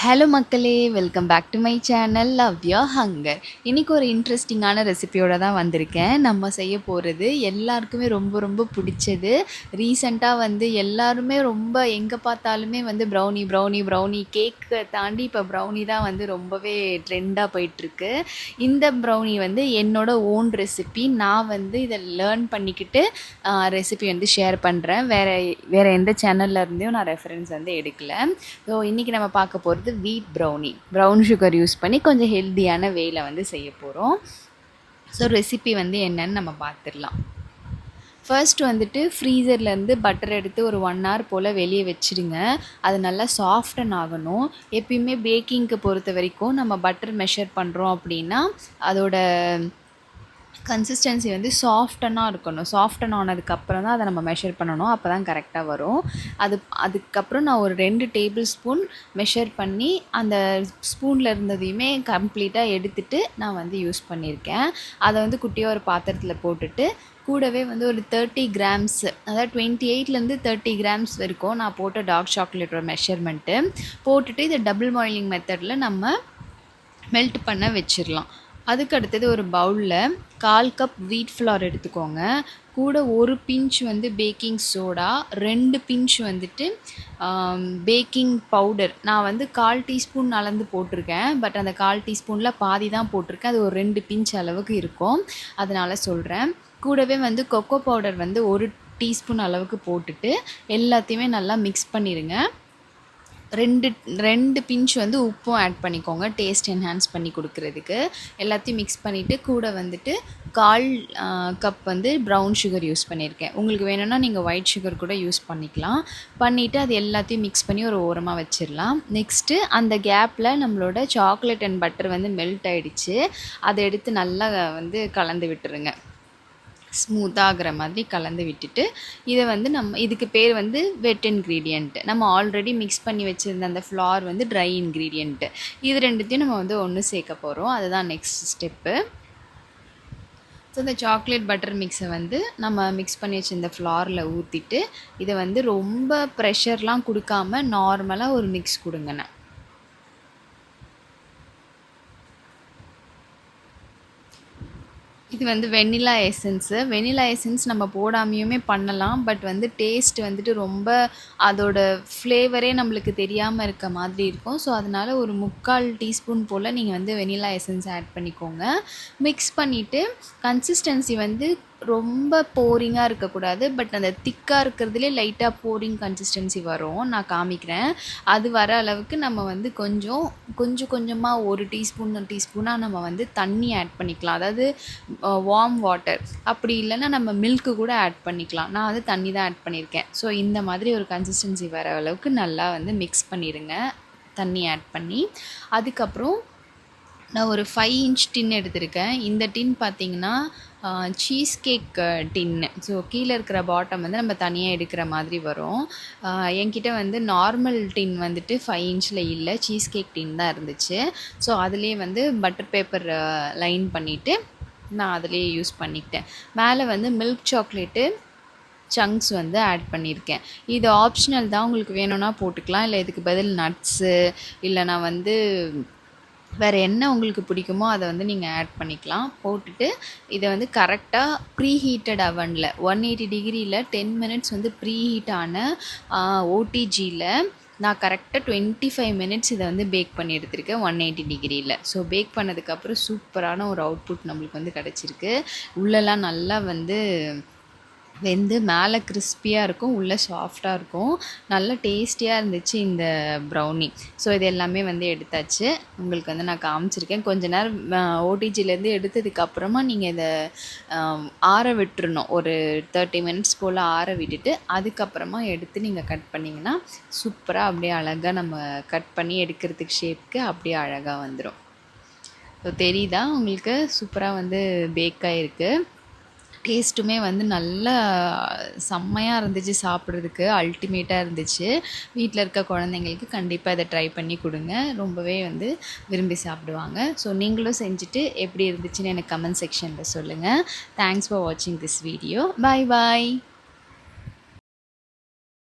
Hello மக்களே, welcome back to my channel love your hunger. இன்றைக்கி ஒரு இன்ட்ரெஸ்டிங்கான ரெசிபியோடு தான் வந்திருக்கேன். நம்ம செய்ய போகிறது எல்லாருக்குமே ரொம்ப ரொம்ப பிடிச்சது. ரீசெண்டாக எல்லாருமே ரொம்ப எங்கே பார்த்தாலுமே ப்ரௌனி ப்ரௌனி ப்ரௌனி கேக்கை தாண்டி இப்போ ப்ரௌனி தான் ரொம்பவே ட்ரெண்டாக போயிட்டுருக்கு. இந்த ப்ரௌனி என்னோட ஓன் ரெசிபி. நான் இதை லேர்ன் பண்ணிக்கிட்டு ரெசிபி ஷேர் பண்ணுறேன். வேறு எந்த சேனலில் இருந்தையும் நான் ரெஃபரன்ஸ் எடுக்கல. ஸோ இன்றைக்கி நம்ம பார்க்க போகிறது வீட் ப்ரௌன் சுகர் யூஸ் பண்ணி கொஞ்சம் ஹெல்த்தியான வேல செய்ய போகிறோம். ஸோ ரெசிபி என்னன்னு நம்ம பார்த்துடலாம். ஃபர்ஸ்ட் ஃப்ரீசர்லேருந்து பட்டர் எடுத்து ஒரு 1 hour போல் வெளியே வச்சுடுங்க. அது நல்லா சாஃப்டன் ஆகணும். எப்பயுமே பேக்கிங்க்கு பொறுத்த வரைக்கும் நம்ம பட்டர் மெஷர் பண்ணுறோம் அப்படின்னா அதோட கன்சிஸ்டன்சி சாஃப்டனாக இருக்கணும். சாஃப்டன் ஆனதுக்கப்புறம் தான் அதை நம்ம மெஷர் பண்ணணும். அப்போ தான் கரெக்டாக வரும். அதுக்கப்புறம் நான் ஒரு 2 டேபிள் ஸ்பூன் மெஷர் பண்ணி அந்த ஸ்பூனில் இருந்ததையுமே கம்ப்ளீட்டாக எடுத்துகிட்டு நான் யூஸ் பண்ணியிருக்கேன். அதை குட்டியாக ஒரு பாத்திரத்தில் போட்டுட்டு கூடவே ஒரு 30 கிராம்ஸ், அதாவது 28லேருந்து 30 கிராம்ஸ் வரைக்கும் நான் போட்ட டார்க் சாக்லேட்டோட மெஷர்மெண்ட்டு போட்டுட்டு இதை டபுள் பாயிலிங் மெத்தடில் நம்ம மெல்ட் பண்ண வச்சிடலாம். அதுக்கு அடுத்தது ஒரு பவுலில் 1/4 கப் வீட் ஃப்ளார் எடுத்துக்கோங்க. கூட ஒரு pinch baking soda, 2 pinch baking powder. நான் 1/4 டீஸ்பூன் அளந்து போட்டிருக்கேன். பட் அந்த 1/4 டீஸ்பூனில் பாதி தான் போட்டிருக்கேன். அது ஒரு 2 பிஞ்ச் அளவுக்கு இருக்கும், அதனால் சொல்கிறேன். கூடவே கொக்கோ பவுடர் 1 டீஸ்பூன் அளவுக்கு போட்டுட்டு எல்லாத்தையுமே நல்லா மிக்ஸ் பண்ணிடுங்க. 2 பிஞ்ச் உப்பும் ஆட் பண்ணிக்கோங்க, டேஸ்ட் என்ஹான்ஸ் பண்ணி கொடுக்குறதுக்கு. எல்லாத்தையும் மிக்ஸ் பண்ணிவிட்டு கூட 1/4 கப் ப்ரௌன் சுகர் யூஸ் பண்ணியிருக்கேன். உங்களுக்கு வேணும்னா நீங்கள் ஒயிட் சுகர் கூட யூஸ் பண்ணிக்கலாம். பண்ணிவிட்டு அது எல்லாத்தையும் மிக்ஸ் பண்ணி ஒரு ஓரமாக வச்சிடலாம். நெக்ஸ்ட்டு அந்த கேப்பில் நம்மளோட சாக்லேட் அண்ட் பட்டர் மெல்ட் ஆகிடுச்சு. அதை எடுத்து நல்லா கலந்து விட்டுருங்க. ஸ்மூத்தாகிற மாதிரி கலந்து விட்டுட்டு இதை நம்ம இதுக்கு பேர் வெட் இன்க்ரீடியண்ட்டு. நம்ம ஆல்ரெடி மிக்ஸ் பண்ணி வச்சுருந்த அந்த ஃப்ளார் ட்ரை இன்க்ரீடியண்ட்டு. இது ரெண்டுத்தையும் நம்ம ஒன்று சேர்க்க போகிறோம். அதுதான் நெக்ஸ்ட் ஸ்டெப்பு. ஸோ இந்த சாக்லேட் பட்டர் மிக்ஸை நம்ம மிக்ஸ் பண்ணி வச்சுருந்த ஃப்ளாரில் ஊற்றிட்டு இதை ரொம்ப ப்ரெஷர்லாம் கொடுக்காம நார்மலாக ஒரு மிக்ஸ் கொடுங்கண்ணே. இது வெண்ணிலா எசன்ஸ் நம்ம போடாமையுமே பண்ணலாம். பட் டேஸ்ட் ரொம்ப அதோட ஃப்ளேவரே நம்மளுக்கு தெரியாமல் இருக்க மாதிரி இருக்கும். ஸோ அதனால் ஒரு 3/4 டீஸ்பூன் போல் நீங்கள் வெண்ணிலா எசன்ஸ் ஆட் பண்ணிக்கோங்க. மிக்ஸ் பண்ணிவிட்டு கன்சிஸ்டன்சி ரொம்ப போரிங்காக இருக்கக்கூடாது. பட் அந்த திக்காக இருக்கிறதுலே லைட்டாக போரிங் கன்சிஸ்டன்சி வரும், நான் காமிக்கிறேன். அது வர அளவுக்கு நம்ம கொஞ்சமாக ஒரு டீஸ்பூனாக நம்ம தண்ணி ஆட் பண்ணிக்கலாம். அதாவது வார்ம் வாட்டர், அப்படி இல்லைன்னா நம்ம மில்க்கு கூட ஆட் பண்ணிக்கலாம். நான் தண்ணி தான் ஆட் பண்ணியிருக்கேன். ஸோ இந்த மாதிரி ஒரு கன்சிஸ்டன்சி வர அளவுக்கு நல்லா மிக்ஸ் பண்ணிடுங்க, தண்ணி ஆட் பண்ணி. அதுக்கப்புறம் நான் ஒரு 5 inch டின் எடுத்திருக்கேன். இந்த டின் பார்த்திங்கன்னா சீஸ் கேக் டின்னு. ஸோ கீழே இருக்கிற பாட்டம் நம்ம தனியாக எடுக்கிற மாதிரி வரும். என்கிட்ட நார்மல் டின் 5 inchல இல்லை, சீஸ் கேக் டின் தான் இருந்துச்சு. ஸோ அதுலேயே பட்டர் பேப்பர் லைன் பண்ணிவிட்டு நான் அதிலேயே யூஸ் பண்ணிக்கிட்டேன். மேலே மில்க் சாக்லேட்டு சங்க்ஸ் ஆட் பண்ணியிருக்கேன். இது ஆப்ஷனல் தான், உங்களுக்கு வேணும்னா போட்டுக்கலாம். இல்லை இதுக்கு பதில் நட்ஸு இல்லைனா வேறு என்ன உங்களுக்கு பிடிக்குமோ அதை நீங்கள் ஆட் பண்ணிக்கலாம். போட்டுட்டு இதை கரெக்டாக ப்ரீ ஹீட்டட் அவனில் 180 degreeல 10 minutes ப்ரீ ஹீட் ஆன ஓடிஜியில் நான் கரெக்டாக 25 minutes இதை பேக் பண்ணி எடுத்திருக்கேன் 180 degreeல. ஸோ பேக் பண்ணதுக்கப்புறம் சூப்பரான ஒரு அவுட்புட் நம்மளுக்கு கிடச்சிருக்கு. உள்ளெல்லாம் நல்லா வெந்து மேலே கிறிஸ்பியாக இருக்கும், உள்ளே சாஃப்டாக இருக்கும். நல்ல டேஸ்டியாக இருந்துச்சு இந்த ப்ரௌனி. ஸோ இது எல்லாமே எடுத்தாச்சு. உங்களுக்கு நான் காமிச்சிருக்கேன். கொஞ்ச நேரம் ஓடிஜிலேருந்து எடுத்ததுக்கப்புறமா நீங்கள் இதை ஆற விட்டுறணும். ஒரு 30 minutes போல் ஆற விட்டுட்டு அதுக்கப்புறமா எடுத்து நீங்கள் கட் பண்ணிங்கன்னா சூப்பராக அப்படியே அழகாக நம்ம கட் பண்ணி எடுக்கிறதுக்கு ஷேப்புக்கு அப்படியே அழகாக வந்துடும். ஸோ தெரியுதா உங்களுக்கு, சூப்பராக பேக் ஆகிருக்கு. டேஸ்ட்டுமே நல்லா செம்மையாக இருந்துச்சு, சாப்பிட்றதுக்கு அல்டிமேட்டாக இருந்துச்சு. வீட்டில் இருக்க குழந்தைங்களுக்கு கண்டிப்பாக இதை ட்ரை பண்ணி கொடுங்க, ரொம்பவே விரும்பி சாப்பிடுவாங்க. ஸோ நீங்களும் செஞ்சுட்டு எப்படி இருந்துச்சுன்னு எனக்கு கமெண்ட் செக்ஷனில் சொல்லுங்கள். தேங்க்ஸ் ஃபார் வாட்சிங் திஸ் வீடியோ. Bye bye.